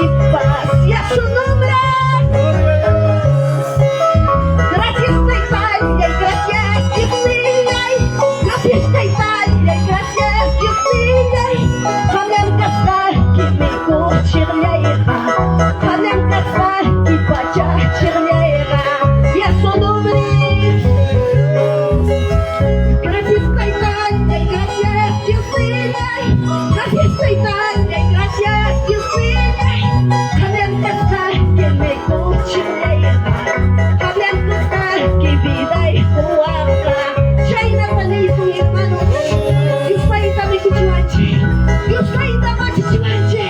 y paz, y a su nombre. Gracias Italia, gracias Dios mío, gracias Italia, gracias Dios mío. Hanen kasar ki me kuchirleira, hanen kasar ki pacha chirleira, y a su nombre. Gracias Italia, gracias Dios mío, gracias Italia, gracias Dios mío. Hanen kasar ki me kuchirleira, hanen kasar ki vida y huanca. China panito y hermano, Dios paita me kuchuanche, Dios paita machi chimanche,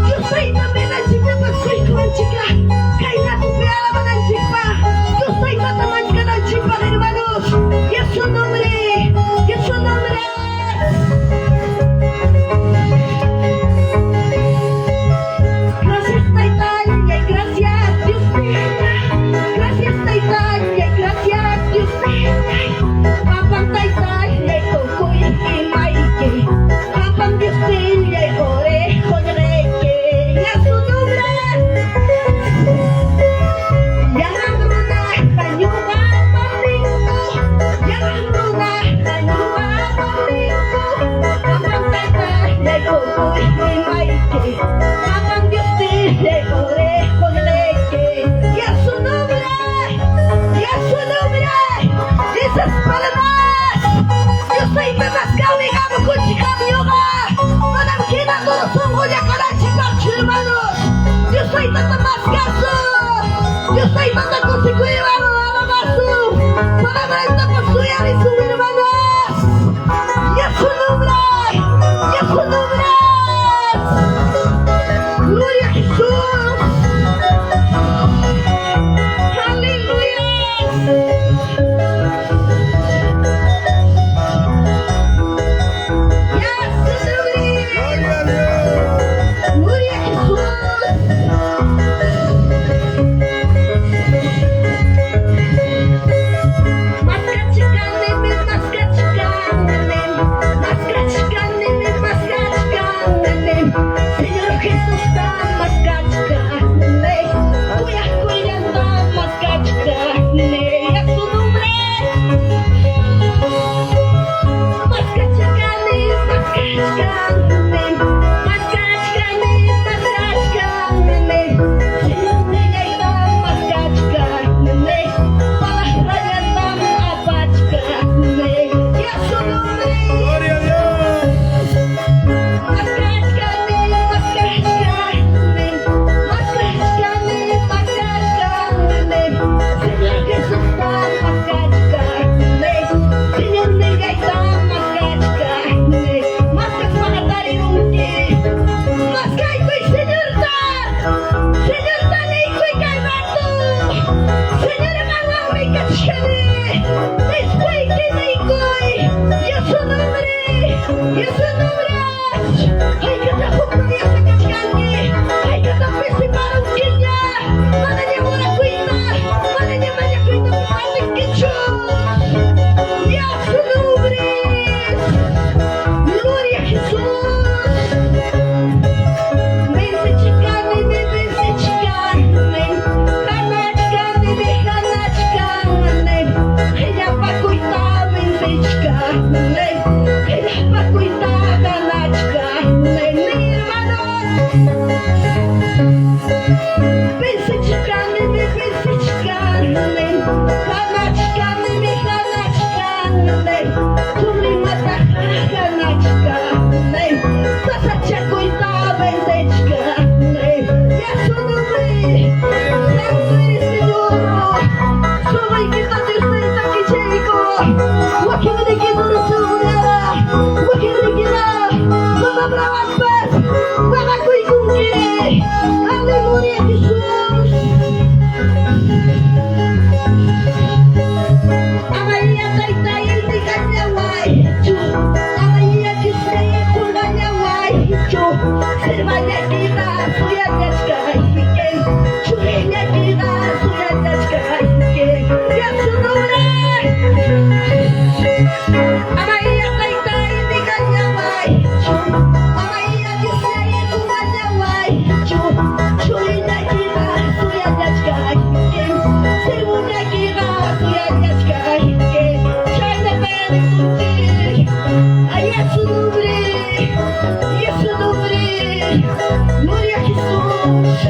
Dios paita me la chica pasui kuanchica, kaina tu peala mananchipa, Dios paita tamanchica nanchipa hermanos, y a su nombre, y a su nombre. Gracias Italia y gracias Dios mío, gracias Italia y gracias Dios mío. Papang Italia y Cocoy y Maike, Papang Dios Tilia y Orejo y Reque, y a su nombre. Jangan lupa kanyuga paminggu, jangan lupa kanyuga paminggu. Papang Italia y Cocoy y Maike, Papang Dios Tilia y Orejo y Reque, y a su nombre, y a su nombre. Esas palabras, yo soy más cabe, gamo con chica yoga. Madam Kina, todos son goya karachi, hermanos. Yo soy tanta más caso, yo soy tanta consecuencia, alabazu. Para ver por su y su hermanos. Y a su nombre, y a su nombre. Gloria a Jesús. Aleluya. Gloria a Jesús. Señor Jesús, voy a cuidar y a su nombre.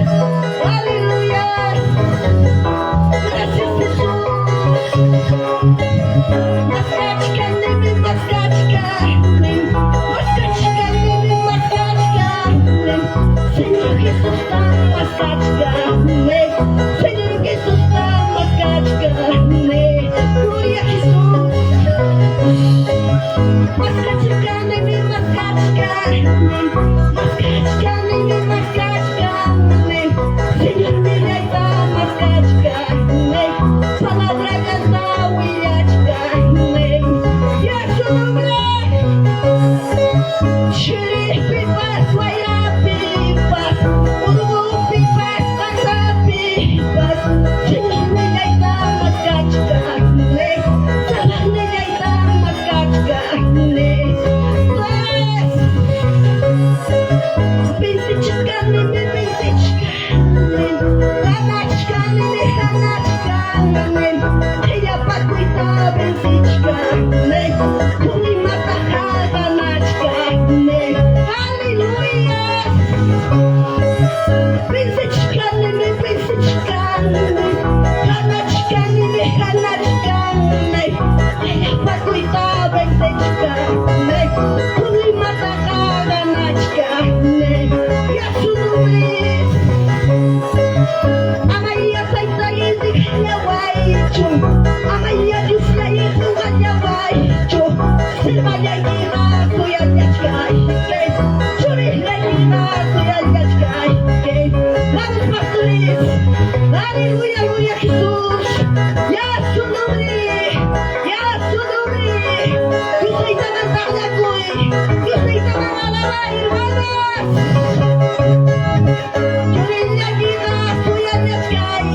Aleluya. Gracias Jesús. Maskachka, nimi, maskachka, maskachka, nimi, maskachka, Señor Jesús está maskachka, Señor Jesús está maskachka, gloria a Jesús. Maskachka, nimi, maskachka, maskachka, nimi, maskachka, Señor mira está maskachka, palabra canta huillachka, ya su nombre. Shuri pipas, guaya pipas, urbu pipas, tasa pipas, Señor mira está maskachka, salah mira está maskachka, Bintichka, nimi, bintichka, Hanachka, nimi, hanachka, Ella pakuita, bintichka, Kumi mataka, hanachka, Hallelujah. Bintichka, nimi, bintichka, Hanachka, nimi, hanachka, Ella pakuita, bintichka, Kumi mataka, hanachka, Ya su nombre. Amaya saita yezi kanya waicho, Amaya jusya yezu kanya waicho, Silva ya gira kuya yachkai, Churi ya gira kuya yachkai, Vamos pastores, aleluya, gloria a Jesús, ya su nombre, yo soy tan antardacoy, yo soy tan alabar, hermanas. Churinya gira kuya yachkai,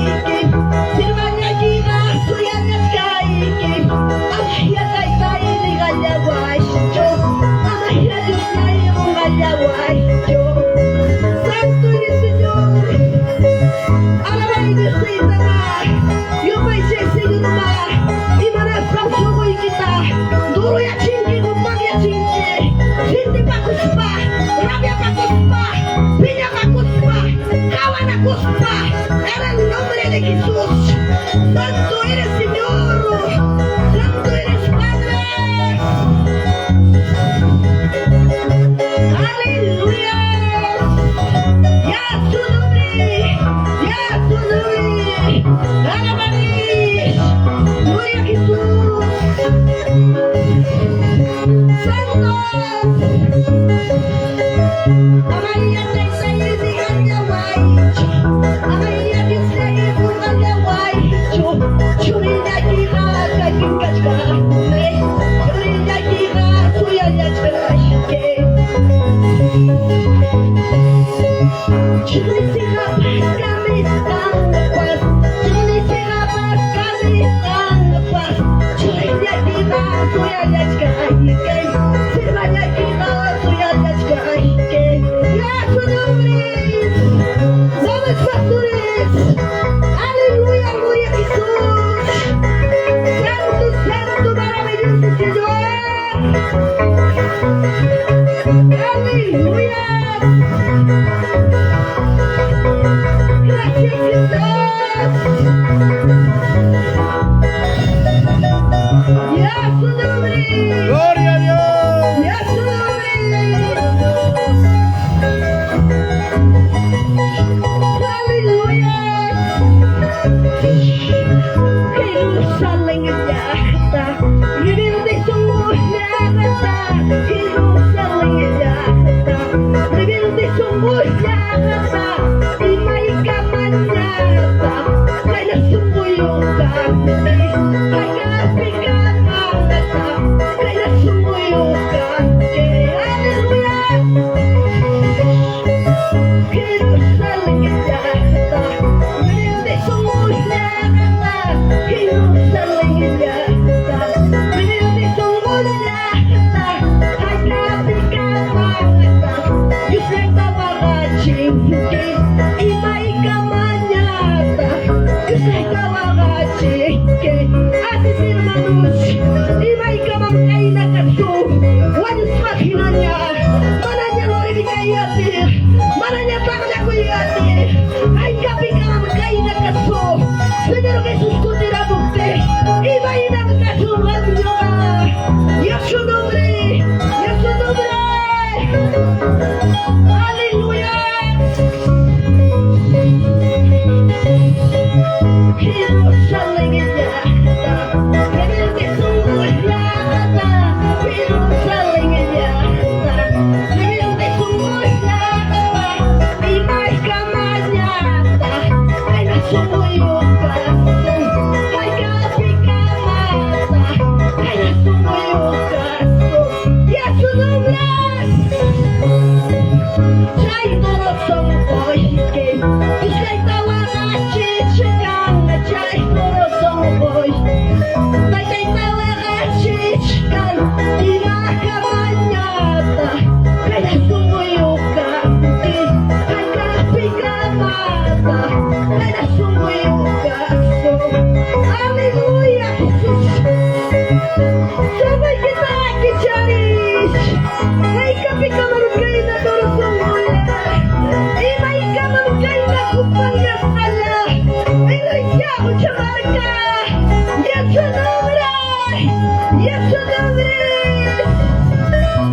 Silva ya gira kuya yachkai, Amaya saita yezi kanya waicho, Amaya jusya yezu kanya waicho. Santo eres Señor. Alabado Dios Itamar. Yo pensé Señor Mar. Y mana samsugo kita. Dulu ya cinti, kumpang ya cinti. Cinti pakuspa, rabia pakuspa, piña pakuspa, kawan pakuspa. En el nombre de Jesús. Santo eres Señor. Santo eres Padre. Aleluya. Ya su nombre, alabaré, gloria a Jesús, Santo, Amaya saita yezi kanya waicho, Amaya jusya yezu kanya waicho, Churinya gira kanya kachka, Churinya gira kuya yachkai, Churi sirapas kami tangpas, Churi sirapas kami tangpas, Churinya gira kuya yachkai, Silvanya gira kuya yachkai, Ya su nombre. Vamos pastores, aleluya, gloria a Jesús, Santo, santo, maravilloso Señor, aleluya. Gracias Jesús. Ya su nombre. Gloria a Dios. Ya su nombre. Aleluya. Jerusalén es Yahta. Rebelde somos Yahta. Jerusalén es Yahta. Rebelde somos Yahta. Y Maika Manyata. Kaya sumuyuka. Kaya pikamata. Kaya sumuyuka. Aleluya. Jerusalén es Yahta. Rebelde somos Yahta. Jerusalén es Yahta. Rebelde somos Yahta. Kaya pikamata. Diyos ay tawagaching. Imaika Manyata. Diyos ay tawagaching. Atis hermanos, imaika mamkaina katso. Wanis makinanya. Mananya lori di kayatir. Mananya takla kuyati. Aleluya. Quiero salir ya. Rebelde sungguh nyata. Quiero saling nyata. Rebelde sungguh nyata. Imai kamar nyata. Aina sungguh yoga. Hai kapi kamata. Aina sungguh yoga. Ya sunubras. Chai doro songkoi ke. Iskai tawara chichkan. Chai doro songkoi. Tay tawara chichkan. Ina kamanyata. Kaya sumuyoka. Hai kapi kamata. Kaya sumuyoka. Aleluya Jesus. Sabay kita kicharis. Hai kapi kamarugay na doro sumuya. Imay kamarugay na kupang nasala. Ay CCOCHAMARCA. Yes su nombre. Yes su nombre.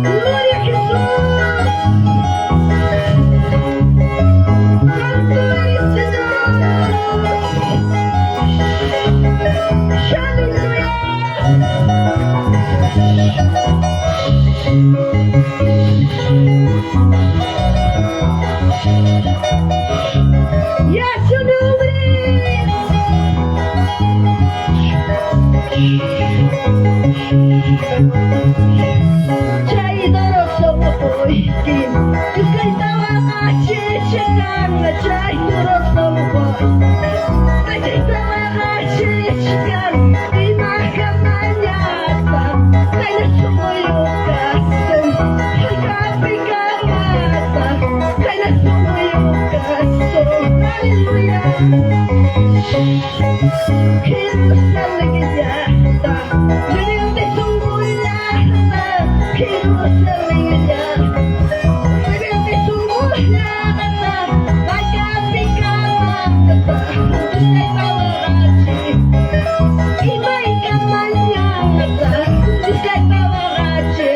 Gloria a Jesús. Santo eres Señor. Aleluya. Yes su nombre. Chai doro songkoi kim. Iskai tawara chichkan. Chai doro songkoi. Iskai tawara chichkan. Ima kamanyata. Kaya sumuyoka. Hai kapi kamata. Kaya sumuyoka. Hallelujah. Quiero salir nyata. Rebelde sungguh nyata. Quiero salir nyata. Rebelde sungguh nyata. Hai kapi kamata. Iskai tawarachi. Imay kamanyata. Iskai tawarachi.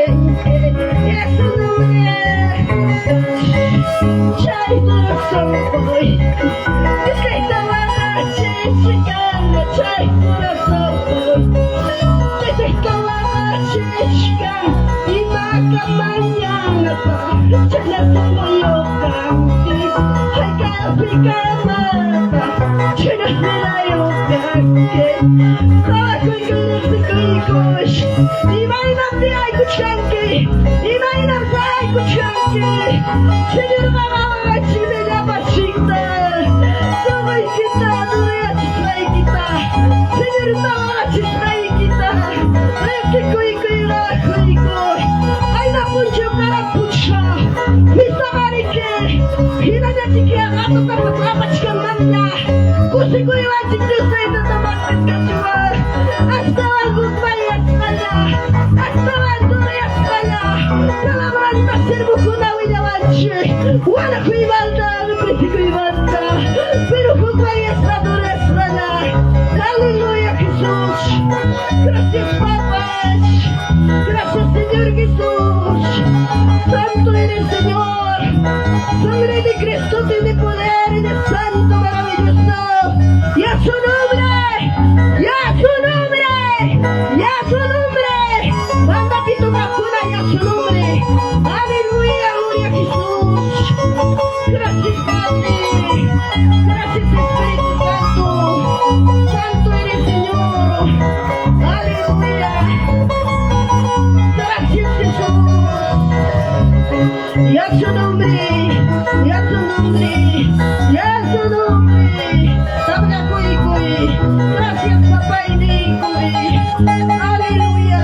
Yesu nombre. Chai doro songkoi. Iskai tawarachi. Chai doro songkoi. Iskai tawarachi. Ima kamanyata. Chana sumuyoka. Hai kapi kamata. Chana sumuyoka. Kawakoy kush. Imay namdi ay kuchanki. Imay namdi ay kuchanki. Señor mama chimena bachita. Sabay kita duya chisay kita. Señor mama chisay kita. Reki kuy ra kuy kuy. Ay na puncho para puncha. Misa marike. Hina na chikia gato tapat apat chikamanda. Kusi kuy wajik dusay na tamat kachua. Hasta la goodbye espala. Hasta la duya espala. Nalaman na servo kuna wilawanche. Wala kuy balda. Nupriti kuy balda. Pero goodbye esta dura espala. Aleluya Jesús. Gracias papás. Gracias Señor Jesús. Santo eres Señor. Sangre de Cristo tiene poder. Eres santo, maravilloso. Y a su nombre. Y a su nombre. Y a su nombre. Manda pito vacuna y a su nombre. Aleluya, gloria a Jesús. Gracias Padre. Gracias Espíritu Santo. Santo eres Señor. Aleluya. Gracias Jesús. Y a su nombre. Y a su nombre. Y a su nombre. Tabla kuy kuy. Gracias papá y Nicoy. Aleluya.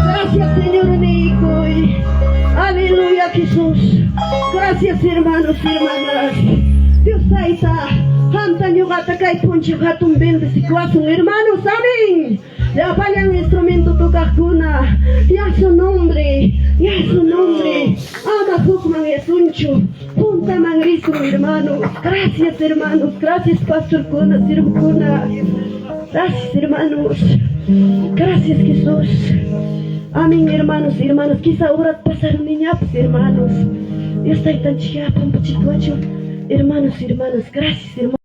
Gracias Señor Nicoy. Aleluya Jesús. Gracias hermanos y hermanas. Dios saita. Hanta nyugata kay punchi gatong 24 hermanos. Amén. Ya vaya un instrumento toca cuna. Ya su nombre. Ya su nombre. Ama Fukman Yesuncho. Punta Mangriso hermanos. Gracias hermanos. Gracias Pastor Cuna, Sirvo Cuna. Gracias hermanos. Gracias Jesús. Amén, hermanos y hermanas. Quizá ahora pasaron niñas, hermanos. Dios está ahí tan chiapa, un pochito. Hermanos y hermanas, gracias, hermanos.